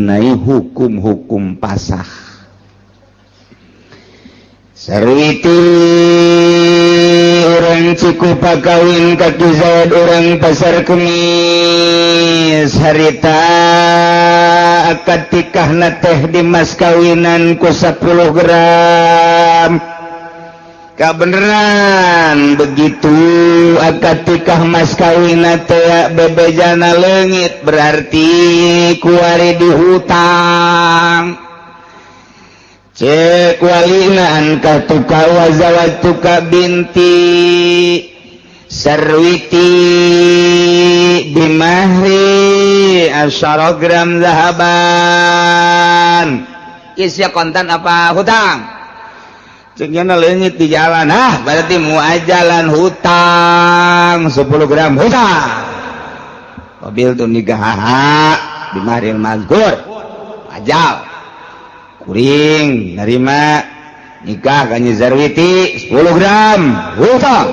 mengenai hukum-hukum pasah. Sarwiti orang Cikupa kawin kaki Zaid orang Pasar Kemis harita akad tikahna teh di mas kawinan ku 10 gram. Kabeneran begitu akad tikah mas kawina teh bebejana leungit berarti kuari dihutang. Cek walinaan katuka wazawatuka binti Sarwiti bimahri 10 gram zahaban. Isya kontan apa hutang? Ceknya leungit di jalan, berarti muajalan hutang 10 gram hutang. Mobil tuh nikah bimahri mazkur ajal. Kuring nerima nikah kanyi Zarwiti 10 gram hutang.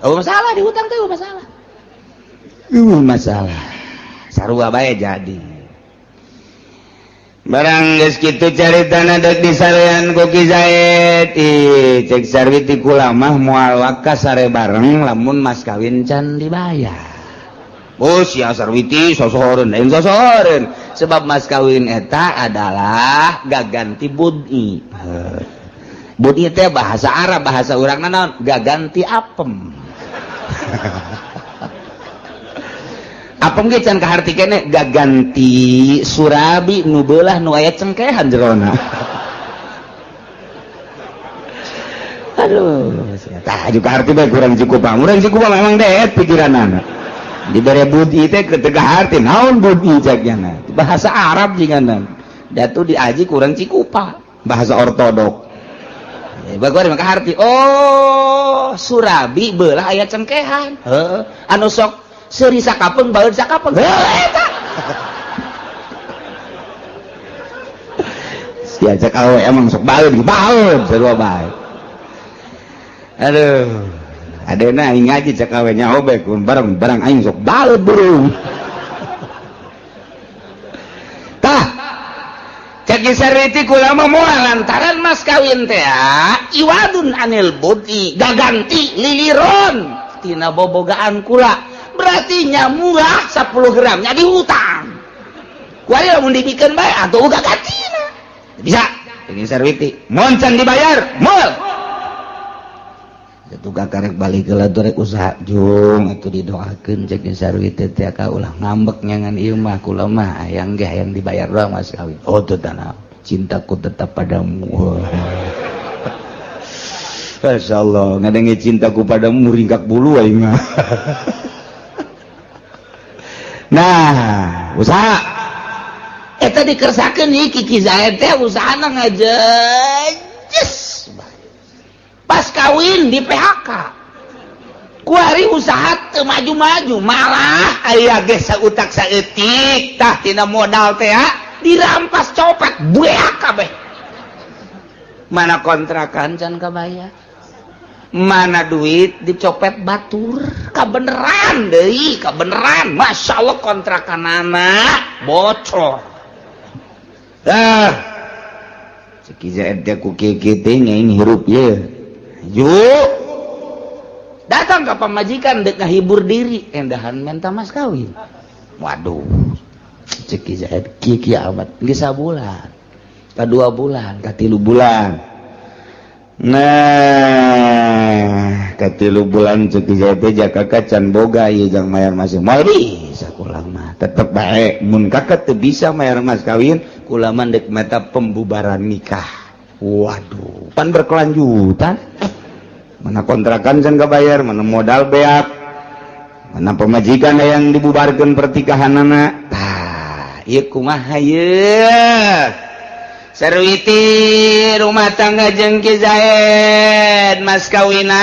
Oh masalah di hutang tuh masalah. Masalah. Sarua bae jadi. Barang geus kitu caritana dek disarean ku Ki Zaid. Cek Zarwiti kula mah moal wakas sare bareng lamun mas kawin can dibayar. Oh sia Sarwiti sosoreun lain sosoreun sebab mas kawin eta adalah gaganti bud'i. Bud'i teh bahasa Arab, bahasa urang naon gaganti apem. Apem ge can kaharti keneh gaganti surabi nu beulah nu aya cengkehan jerona. Aduh, tah juga arti bae kurang cukup. Urang cukup memang deet pikiranana. Dibere budi teh ketega arti naon budi caknya bahasa Arab jinganan datu diaji kurang Cikupa bahasa ortodok bagor maka arti oh surabi beulah aya cengkehan anu sok seuri sakapeung baeud sakapeung eta sia cek awe emang sok baeud sarua bae aduh adena aing ngaji cek awe nyaho bae kun barang aing sok baeud burung. Tah cek Sarwiti kula mah moal lantaran mas kawin teh iwadun anil bud'i gaganti liliron tina bobogaan kula berarti nya murah 10 gram nya dihutang. Kuari lamun dibikeun bae atuh gagantina. Bisa cek Sarwiti mun can dibayar moal tuga karek balik ke rek usaha jung atuh didoakeun cek Sarwiti teh ka ulah ngambek nyangan ieu mah kula mah hayang ge hayang dibayar doang mas kawin. Oh teu tanah cintaku tetap padamu. Masyaallah ngadenge cintaku padamu ringkak bulu aing mah. Nah usaha eta dikersakeun ieu Ki Zaid teh usahana ngajejes pas kawin di PHK kuari usaha teu maju-maju malah aya ge sautak saeutik tah tina modal teh dirampas copet bueak kabeh mana kontrakan can kabayar mana duit dicopet batur kabeneran deui kabeneran masyaallah kontrakanana bocor Ki Zaid teh ku kieu teh nyaing hirup ye yuk datang ke pamajikan dek ngahibur diri endahan menta mas kawin. Waduh cek Ki Zaid kieu amat geus sabulan ka 2 bulan ka 3 bulan. Nah ka 3 bulan cek Ki Zaid teh jakaka can boga ieu jang mayar masing moal bisa kula mah tetep bae mun kakak teu bisa mayar mas kawin kula mah dek meta pembubaran nikah. Waduh pan berkelanjutan mana kontrakan can bayar mana modal beak mana pemajikan yang dibubarkan pertikahanana tah ieu kumaha ieu Sarwiti rumah tangga jeung Ki Zaid mas kawina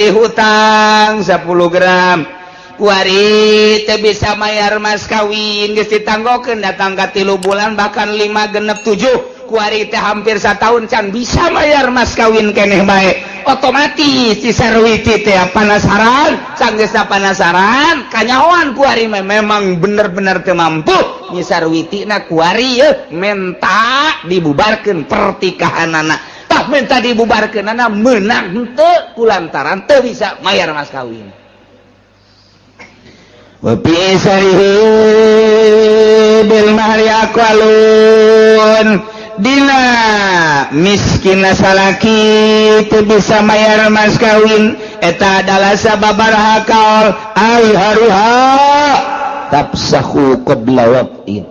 dihutang 10 gram kuari teu bisa mayar mas kawin geus ditanggokeun datang ka 3 bulan bahkan 5 genep 7 kuari teh hampir 1 tahun can bisa mayar mas kawin keneh bae otomatis si Sarwiti teh panasaran, sanggeusna panasaran kanyahoan ku ari memang bener-bener teu mampu nyi Sarwitina ku ari menta dibubarkeun pertikahanana. Tah menta dibubarkeunana meunang henteu kulantaran teu bisa mayar mas kawin. Wa fi sarihi bil mahri aqalun dina miskin salaki teu bisa mayar mas kawin eta adalah sababaraha kaul azharuha tafsahu qabla waqtin.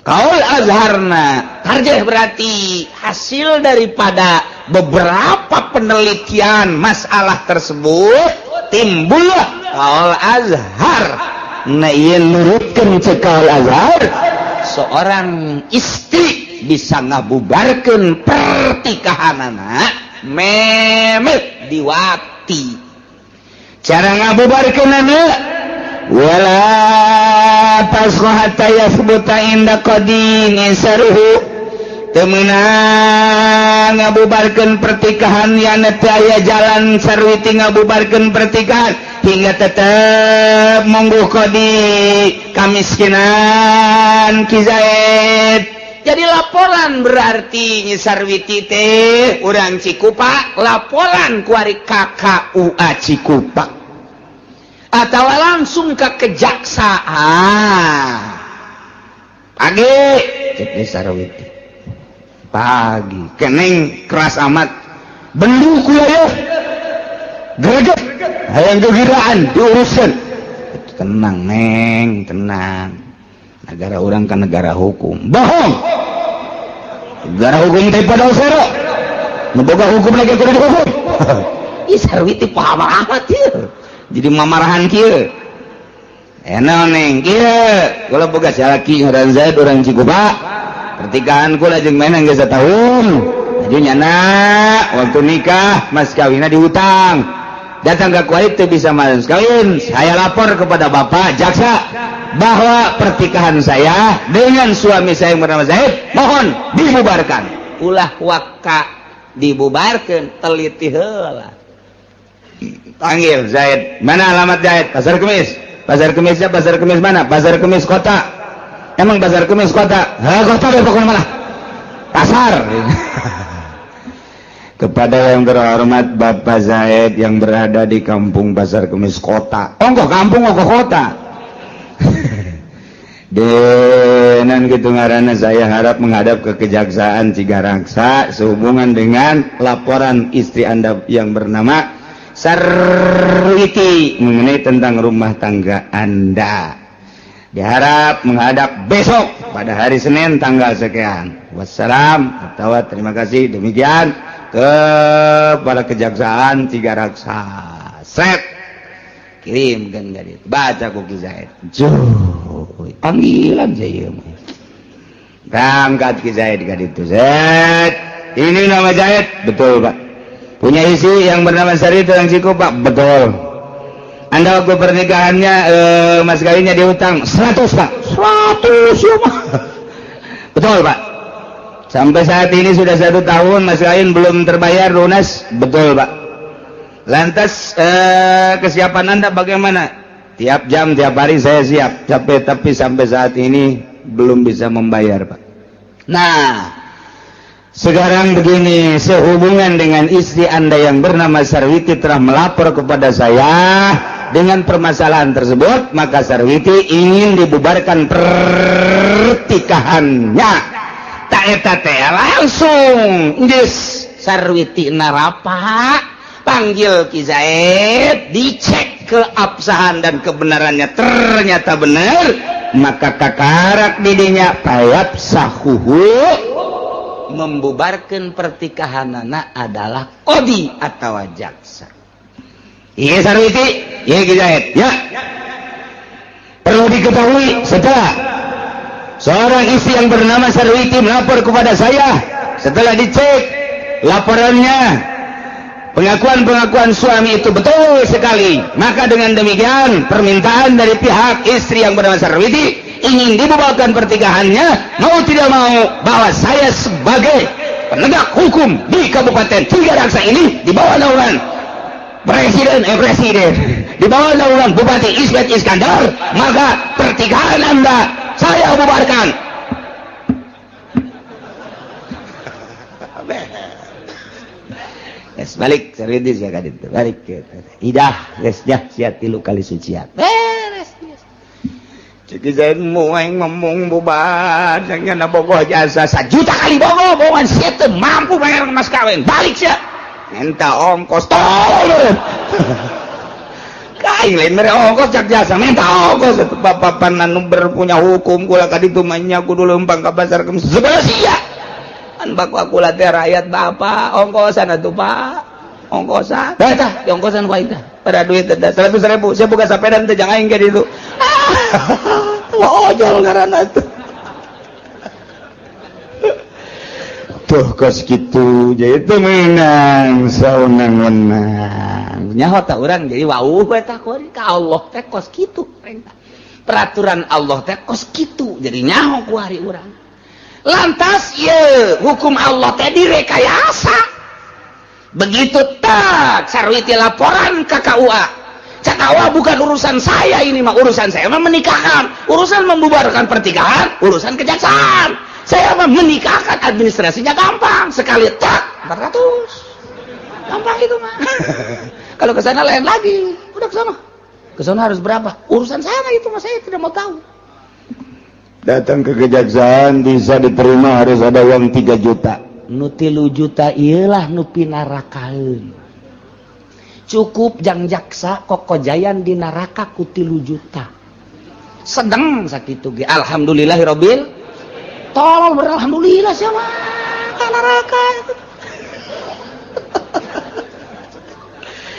Kaul azharna tarjih berarti hasil daripada beberapa penelitian masalah tersebut timbullah kaul azhar. Nah ieu nurutkeun cek kaul azhar seorang istri bisa ngabubarkeun pertikahanana memet diwakti. Cara ngabubarkeunana wala tasqa hatta yathbuta inda qadin saruhu teu meunang ngabubarkeun pertikahan yang teu aya jalan Sarwiti ngabubarkeun pertikahan hingga tetep monggo qadi kamiskinan Ki Zaid. Jadi laporan berarti Nyi Sarwiti teh urang Cikupa laporan ku ari KKUA Cikupa atau langsung ke kejaksaan. Pagi cek Nyi Sarwiti pagi keneng keras amat bendu kuliah greget hayang gegiraan diurusan. Tenang neng tenang, negara orang kan negara hukum. Bohong, negara hukum teh pada usara memboga hukum lagi kudu dihukum. Ih Sarwiti paham amat ya jadi mamarahan kieu enak neng kieu kalau boga salaki ngaran Zaid orang Cikupa pertikahan kula jeung menang geus satahun aju nyana waktu nikah mas kawinna dihutang datang ke kualit teu bisa mas kawin. Saya lapor kepada bapak jaksa bahwa pertikahan saya dengan suami saya yang bernama Zaid mohon dibubarkan. Ulah waka dibubarkan teliti heula. Panggil Zaid, mana alamat Zaid? Pasar Kemis. Pasar Kemisnya pasar Kemis mana? Pasar Kemis kota. Emang pasar Kemis kota? Ha kota deh pokoknya mana? Pasar. Kepada yang terhormat Bapak Zaid yang berada di kampung Pasar Kemis kota. Oh kok kampung kok kota? Denan gitu ngaranna saya harap menghadap ke Kejaksaan Cigaraksa sehubungan dengan laporan istri Anda yang bernama Sarwiti mengenai tentang rumah tangga Anda. Diharap menghadap besok pada hari Senin tanggal sekian. Wassalam atau terima kasih demikian kepada Kejaksaan Cigaraksa. Set kirimkan gadit baca Ki Zaid. Panggilan saya berangkat Ki Zaid gadit itu. Zaid ini nama Zaid betul Pak. Punya isi yang bernama Sarwiti yang Cikupa betul. Anda waktu pernikahannya mas kawinnya dihutang 100 Pak. 100 ya Pak. Betul Pak. Sampai saat ini sudah 1 tahun mas kawin belum terbayar lunas. Betul Pak. Lantas kesiapan Anda bagaimana? Tiap jam tiap hari saya siap. Tapi sampai saat ini belum bisa membayar Pak. Nah sekarang begini, sehubungan dengan istri Anda yang bernama Sarwiti telah melapor kepada saya dengan permasalahan tersebut, maka Sarwiti ingin dibubarkan pertikahannya. Tak eta teh langsung geus Sarwiti narapa panggil Ki Zaid, dicek keabsahan dan kebenarannya ternyata benar, maka kakarak didinya payap sahuhu membubarkan pertikahanana adalah qadi atau jaksa. Iya Sarwiti, iya Ki Zaid. Ya. Perlu diketahui setelah seorang istri yang bernama Sarwiti melapor kepada saya, setelah dicek laporannya, pengakuan suami itu betul sekali, maka dengan demikian permintaan dari pihak istri yang bernama Sarwiti ingin dibubarkan pertikahannya, mau tidak mau bahwa saya sebagai penegak hukum di Kabupaten Tigaraksa ini di bawah naungan presiden di bawah naungan Bupati Ismet Iskandar, maka pertigaan Anda saya bubarkan. Yes, balik serius ya kan itu, balik idah gesnya siat 3 kali sucian beres. Jadi saya mau ngomong bubar jangan bogoh jasa 1 juta kali bohongan siat mampu bayar mas kawin balik siat minta ongkos tolong kain lain mereka ongkos jak jasa minta ongkos bapak anu berpunya hukum kula kaditu mainnya kudu lempang ke pasar kemis sebelah siat kan aku latih rakyat bapak ongkosan atuh pak ongkosan dah di ongkosan wae dah pada duit dah 100.000 saya buka sepeda teh jangan aing ke ditu ojol ngaranna tuh kos kitu jadi teh menang saunang-unang nyaho ta urang jadi wauh we tah ka Allah teh kos kitu peraturan Allah teh kos kitu jadi nyaho ku hari urang. Lantas ya hukum Allah teh direkayasa begitu tak sarwiti laporan ke KUA KUA bukan urusan saya ini mah urusan saya mah menikahkan urusan membubarkan pertikahan urusan kejaksaan saya mah menikahkan administrasinya gampang sekali tak 400 gampang itu mah kalau ke sana lain lagi udah ke sana harus berapa urusan saya itu mah saya tidak mau tahu. Datang ke kejaksaan bisa diterima harus ada uang 3 juta. Nu 3 juta iyalah nu pinarakaeun. Cukup jang jaksa kokojayan di neraka ku 3 juta. Sedeng sakitu ge. Alhamdulillahirabbil tolol beralhamdulillah siapa ka neraka.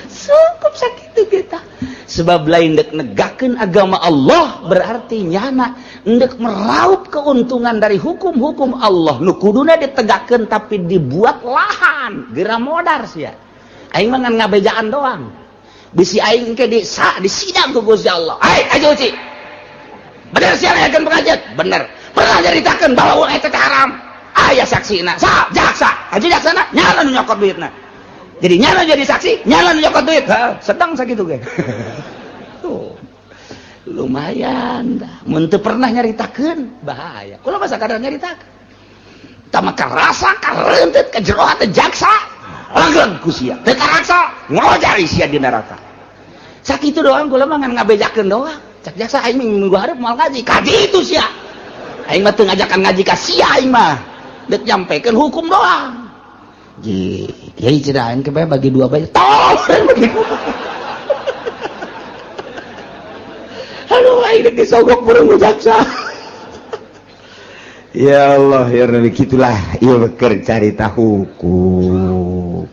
Cukup sakitu kita. Sebab lain dek negakeun agama Allah berarti nyana ndek meraup keuntungan dari hukum-hukum Allah nu kuduna ditegakkeun tapi dibuat lahan geura modar sia aing mah ngan ngabejaan doang bisi aing ke di sidang ku Gusti Allah ayo uci bener sia ayeuna pengajian bener pernah nyaritakeun bahwa uang eta teh haram aya saksina jaksa aja jaksana nyana nu nyokot duitna jadi nyana jadi saksi nyana nu nyokot duit sedang sakitu ge tuh lumayan dah mun teu pernah nyaritakeun bahaya kula mah sakadar nyaritakeun tama karasa kareunteut ka jero hate jaksa langgeng ku sia teu karaksa ngojari sia di neraka sakitu doang kula mah ngan ngabejakeun doang cak jaksa aing minggu hareup moal ngaji kaji itu sia aing mah teu ngajakan ngaji ka sia aing mah deuk nyampekeun hukum doang ji kiai cenah aing ke bagi 2 bae tolong bagi 2 aduh aing disogok burung jaksa ya Allah ya Rabbi gitulah ieu keur carita hukum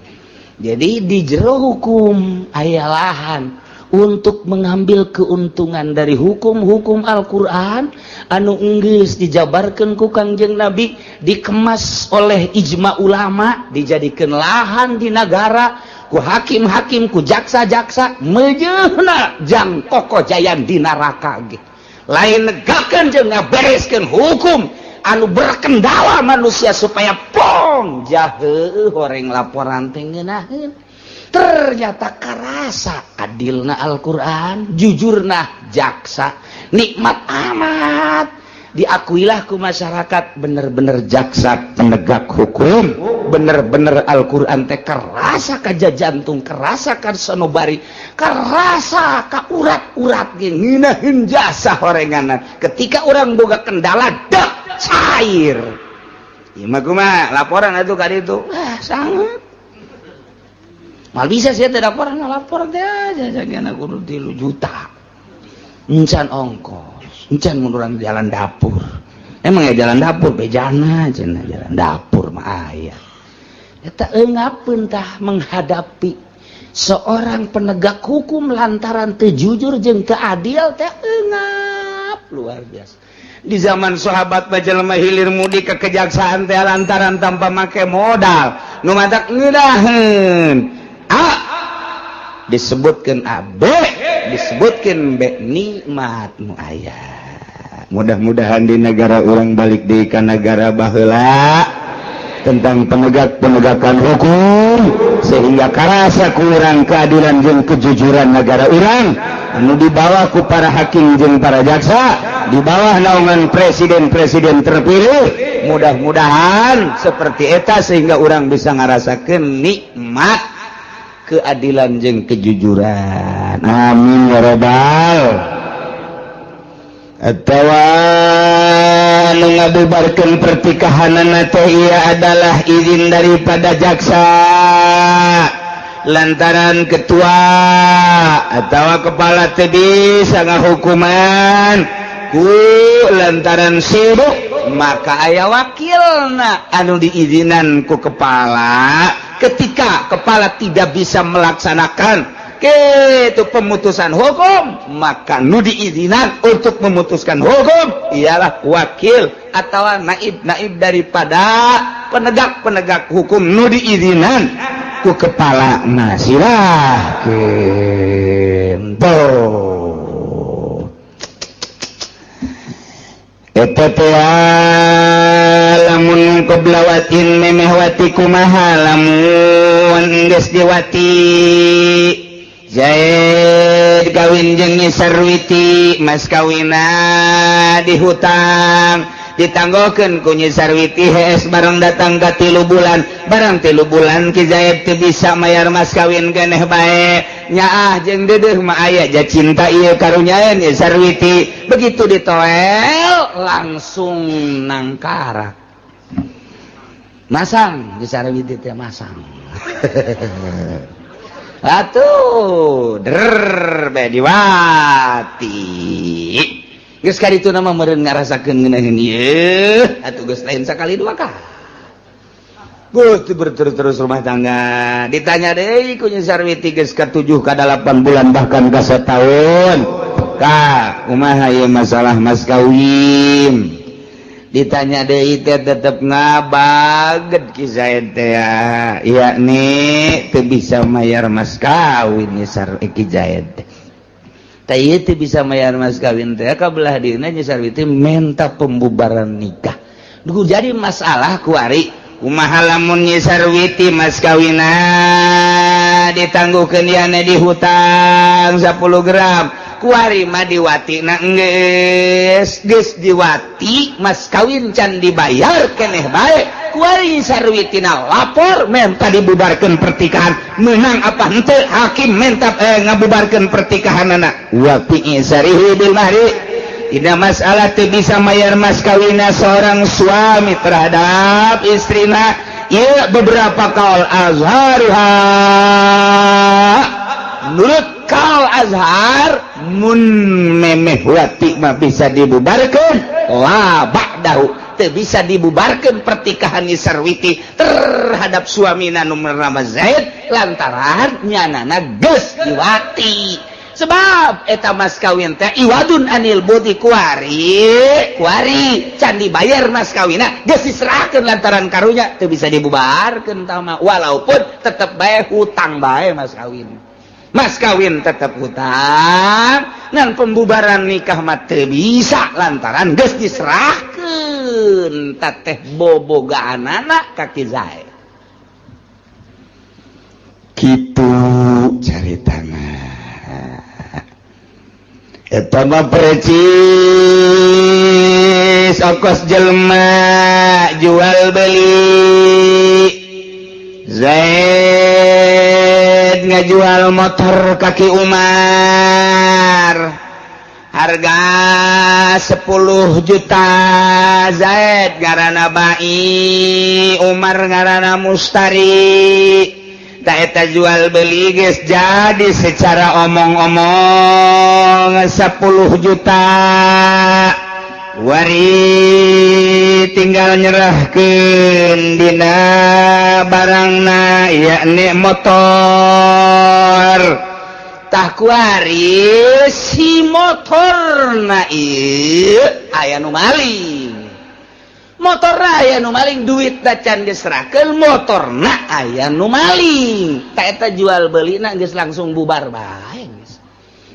jadi di jero hukum aya lahan untuk mengambil keuntungan dari hukum-hukum Al-Qur'an anu geus dijabarkeun ku Kangjeng Nabi dikemas oleh ijma ulama dijadikeun lahan di negara ku hakim-hakim ku jaksa-jaksa mejeuna jang kokojayan di neraka ge lain negakeun jeung ngabereskeun hukum anu berkendala manusia supaya pong jaheuh horeng laporan teh ngeunaheun ternyata karasa adilna Al-Qur'an jujurna jaksa nikmat amat diakuilah ku masyarakat bener-bener jaksa penegak hukum bener-bener Al-Qur'an teh kerasa ka jantung kerasa ka sanubari kerasa ka urat-urat ge ngeunaheun jasa horenganan ketika orang boga kendala dak cair ieu mah kumaha laporan atuh ka ditu sangat mal bisa sia teh laporan teh aja jagana kudu 3 juta encan ongkos encan munduran jalan dapur emang ya jalan dapur bejana cenah jalan dapur mah aya eta eungapeun tah menghadapi seorang penegak hukum lantaran teu jujur jeung teu adil teh eungap luar biasa di zaman sahabat bajelema hilir mudik ke kejaksaan teh lantaran tanpa make modal nu matak ngeudaheun disebutkan A B disebutkan B nikmat nu aya mudah-mudahan di negara orang balik di ka negara baheula tentang penegakan hukum sehingga karasa kurang keadilan jeung kejujuran negara urang anu dibawa ku para hakim jeung para jaksa di bawah naungan presiden terpilih. Mudah-mudahan seperti eta sehingga urang bisa ngarasakeun nikmat keadilan jeung kejujuran. Amin ya rabbal. Atawa anu ngabubarkeun pertikahanana teh ieu adalah izin daripada jaksa lantaran ketua atawa kepala teu bisa ngahukuman ku lantaran sibuk, maka aya wakilna anu diizinan ku kepala ketika kepala tidak bisa melaksanakan itu pemutusan hukum, maka nu diizinan untuk memutuskan hukum ialah wakil atau naib daripada penegak hukum nu diizinan ku kepala nasilah kento. Eta teh lamun qoblawatin memehwati kumaha lamun geus diwati Zaid kawin jeung Nyi Sarwiti, mas kawina dihutang ditanggokeun ku Nyi Sarwiti hees bareng datang ka 3 bulan. Barang 3 bulan Ki Zaid teu bisa mayar mas kawin keneh bae. Nyaah jeung deudeuh mah aya ja cinta ieu karunyaeun Nyi Sarwiti. Begitu ditoel langsung nangkarak. Masang Nyi Sarwiti teh masang. Atuh be diwati geus kaditu nama meureun ngarasakeun ngeunaheun ieu atuh geus lain sakali 2 kali Gusti berterus rumah tangga ditanya deui ku Nyi Sarwiti geus ka 7 ka 8 bulan bahkan ka setahun ka kumaha ieu masalah mas kawin ditanya deui teh tetep ngabaget Ki Zaid teh yakni teu bisa mayar mas kawin Ki Zaid teh ieu teu bisa mayar mas kawin teh kabelah dieuna Nyi Sarwiti minta pembubaran nikah. Duh jadi masalah kuari kumaha lamun Nyi Sarwiti mas kawina ditangguhkeun iana dihutang 10 gram kuari mah diwati na geus diwati mas kawin can dibayar keneh bae kuari Sarwitina lapor minta dibubarkeun pertikahan menang apa henteu hakim minta ngabubarkeun pertikahanana wa fi sarihi bil mahri. Tidak masalah teu bisa mayar mas kawina seorang suami terhadap istrina ieu beberapa kaul azhariha menurut kaul azhar mun memeh wati mah bisa dibubarkeun la ba'dahu teu bisa dibubarkeun pertikahan Nyi Sarwiti terhadap suamina nu bernama Zaid lantaran nyanana geus diwati. Sebab eta mas kawin teh iwadun anil budi kuari can dibayar mas kawina geus diserahkeun lantaran karunya teu bisa dibubarkeun tama walaupun tetep bae hutang bae mas kawin tetep hutang ngan pembubaran nikah mah teu bisa lantaran geus diserahkeun tateh bobogaanana ka Ki Zaid. Kitu caritana. Eta mah precis ongkos jelema jual beli. Zaid ngajual motor kaki Umar harga 10 juta. Zaid ngaranna Bai, Umar ngaranna Mustari. Eta jual beli geus jadi secara omong-omong 10 juta wari tinggal nyerahkeun dina barangna yakni motor tah kuari si motorna ieu aya nu maling. Motorna aya nu maling duit da can diserahkeun motorna aya nu maling. Ta eta jual beulina geus langsung bubar bae geus.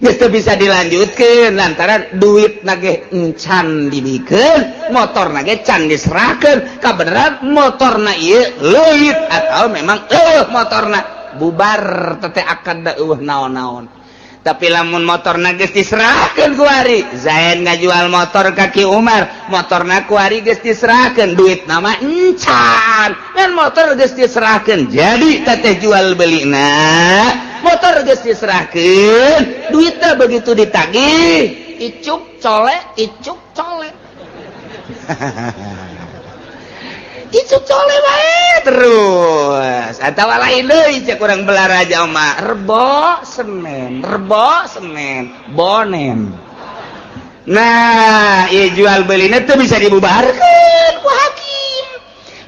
geus teu bisa dilanjutkeun lantaran duit nage encan dibikeun, motorna ge can diserahkeun. Kabeneran motorna ieu leuit atau memang motorna bubar teh akad da naon-naon. Tapi lamun motorna geus diserahkeun ku ari, Zaid ngajual motor ka Ki Umar, motorna ku ari geus diserahkeun, duit nama encan. Dan motor geus diserahkeun, jadi teteh jual belina, motor geus diserahkeun, duitnya begitu ditagih, icuk cole. Icuk cole bae terus. Atawa lain deui cek urang Balaraja mah rebo semen, bonen. Nah, ieu jual belina teu bisa dibubarkeun ku hakim.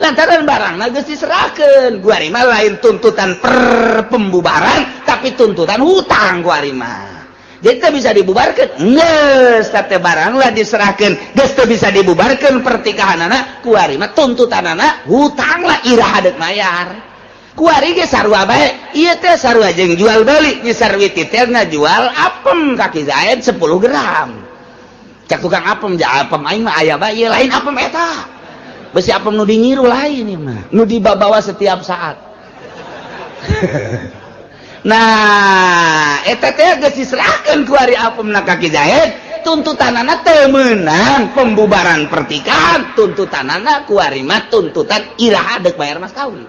Lantaran barangna geus diserahkeun. Ku ari mah lain tuntutan per pembubaran, tapi tuntutan hutang ku ari mah. Jadi teu bisa dibubarkeun. Geus teh barang lah diserahkeun, geus teu bisa dibubarkeun pertikahanana ku ari mah tuntutanana hutang lah iraha deuk mayar. Ku ari ge sarua bae, ieu teh sarua jeung jual beli, nya sarwi teh ngajual apem kaki Zaid 10 gram. Cak tukang apem, apem aing mah aya bae, ieu lain apem eta. Besi apem nu dingiru lain ieu mah, nu dibawa setiap saat. Nah, eta teh geus diserahkeun ku ari apemna ka Ki Zaid, tuntutanana teu meunang pembubaran pertikahan, tuntutanana ku ari mah tuntutan iraha deuk bayar mas kawin.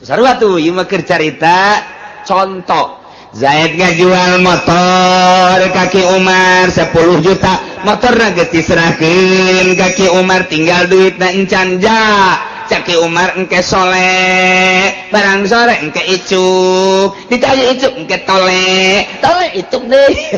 Sarua tuh ieu mah keur carita contoh. Zaid ngajual motor ka Ki Umar 10 juta, motorna geus diserahkeun ka Ki Umar, tinggal duitna encan ja. Caki Umar engke soleh, barang sore engke icuk, ditanya icuk engke tole icuk deh.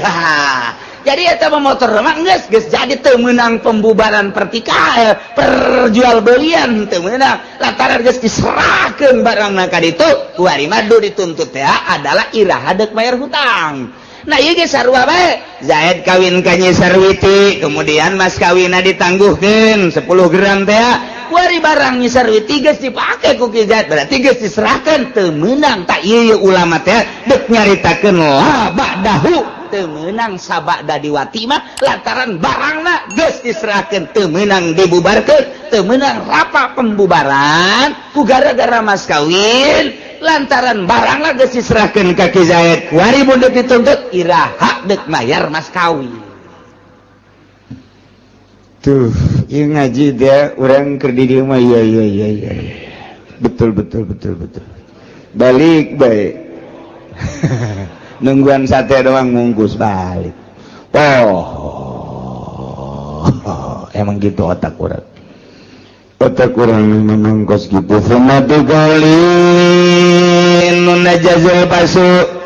Jadi eta motor mah geus jadi teu meunang pembubaran pertikahan, perjual belian teu meunang. Lantaran geus diserahkeun barangna ka ditu, ku ari mah dituntut teh adalah iraha deuk bayar hutang. Nah ieu ge sarua bae. Zaid kawin ka Nyi Sarwiti, kemudian mas kawinna ditangguhkeun 10 gram teh. Kuari barang Nyi Sarwiti geus dipake ku Ki Zaid, berarti geus diserahkeun teu meunang. Tak ieu ulama teh deuk nyaritakeun la ba'dahu, teu meunang sabada diwati mah lantaran barangna geus diserahkeun teu meunang dibubarkeun, teu meunang rapa pembubaran ku gara-gara mas kawin. Lantaran barangna geus diserahkeun ka Ki Zaid, kuari mun deuk dituntut iraha deuk mayar mas kawin. Tuh, ieu ngaji dia urang keur di dieu mah iya. Betul. Balik bae. Nungguan sate doang mungkus balik. Emang gitu otak urang. Otak urang memang kos gitu. Famatu kalin nunda jazul pasu.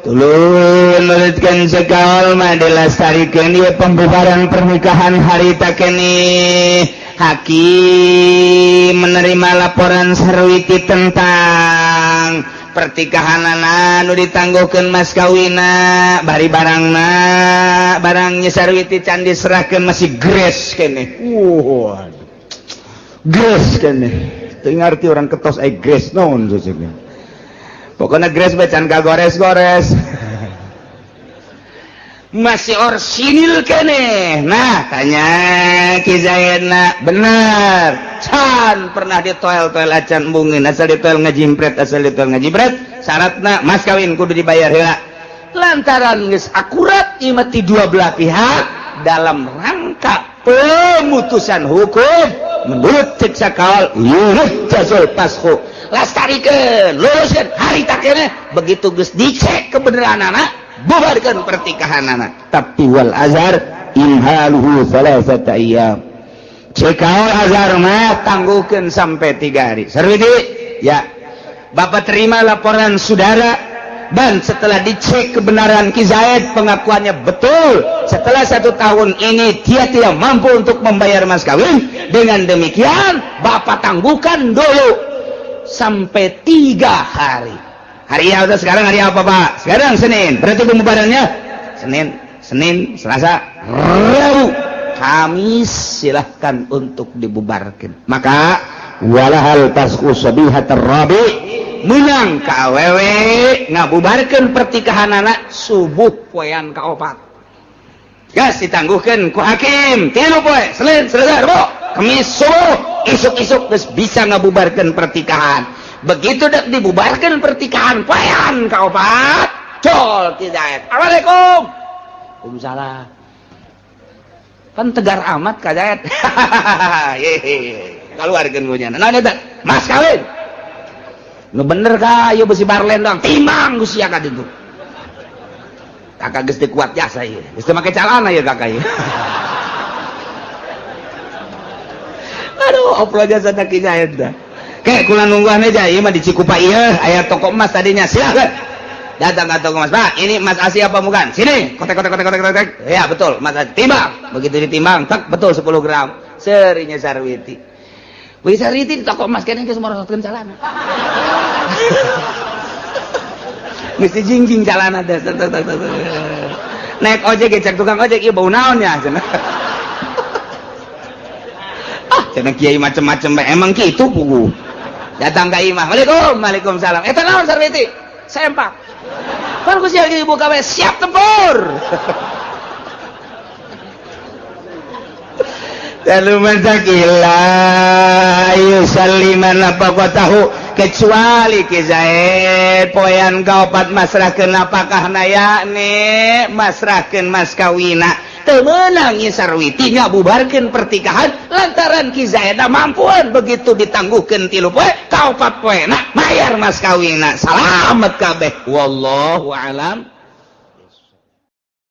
Tuluy nuritkeun sekaol mah dilestarikeun ieu pembubaran pernikahan harita keneh. Hakim menerima laporan Sarwiti tentang pertikahanana nu ditangguhkeun mas kawina, bari barangna barangnya Sarwiti can diserahkeun masih gres keneh. Gres keneh. Teu ngarti orang ketos aya gres naon sesegna. Pokoknya gres bacan kagores-gores. Masih orsinil keneh. Nah, tanya Ki Zaidna, benar. Can pernah ditoel-toel acan embungin, asal ditoel ngajimpret, syaratna mas kawin kudu dibayar heula. Lantaran geus akurat ieu mah ti dua belah pihak dalam rangka pemutusan hukum menurut cek sakaul yurih jazul pasku. Lastarikeun, luluskeun harita keneh, begitu geus dicek kebenaranana, bubarkeun pertikahanana. Tapi wal azhar imhaluhu salasata ayyam. Cekaul azhar mah tangguhkeun sampai 3 hari. Sarwiti, ya. Bapak terima laporan saudara dan setelah dicek kebenaran Ki Zaid pengakuannya betul. Setelah 1 tahun ini dia tidak mampu untuk membayar mas kawin. Dengan demikian Bapak tangguhkan dulu sampai 3 hari. Hari apa sekarang? Hari apa Pak? Sekarang Senin. Berarti pembubarannya Senin, Selasa, Rabu, Kamis silahkan untuk dibubarkan. Maka walahal tasku sabihat rabi, menang ka awewe ngabubarkeun pertikahan anak subuh poean kaopat gas ditangguhkeun ku hakim 3 poe Senin Selasa Rabu Kamis subuh isuk-isuk geus bisa ngabubarkeun pertikahan begitu dak dibubarkeun pertikahan poean kaopat col Hidayat Assalamualaikum Waalaikumsalam kan tegar amat ka Hidayat kaluarkeun nya naon eta mas kawin nu bener ka ieu besi barlen doang timbang ku sia ka ditu kakak geus teu kuat jasa ieu geus teu make calana ieu kakak ieu aduh oplo jasa na Hidayat dah ke kula nungguan aja ieu mah di Cikupa ieu aya toko emas tadinya silakan datang ke toko emas Pak ini emas asli apa bukan sini kotek ya betul emas asli timbang begitu ditimbang tak betul 10 gram serinya Sarwiti bisa riti di toko emas kayaknya semua rosotkan calana mesti jingjing calana deh naik ojek cek tukang ojek iya bau naon ya cenah kiai macem-macem emang gitu pugu datang ke imah Waalaikumsalam eta naon Sarwiti sempak kan ku siap ibu kawe siap tempur lalu mentakillah yusalliman apa kau tahu kecuali Kizaid poean kaopat masrahkeun apakah naya nih masrahkeun mas kawina teu meunang ieu Sarwiti ngabubarkeun pertikahan lantaran Kizaid mampuan begitu ditangguhkeun 3 poe kaopat poena mayar mas kawina salamet kabeh wallahu alam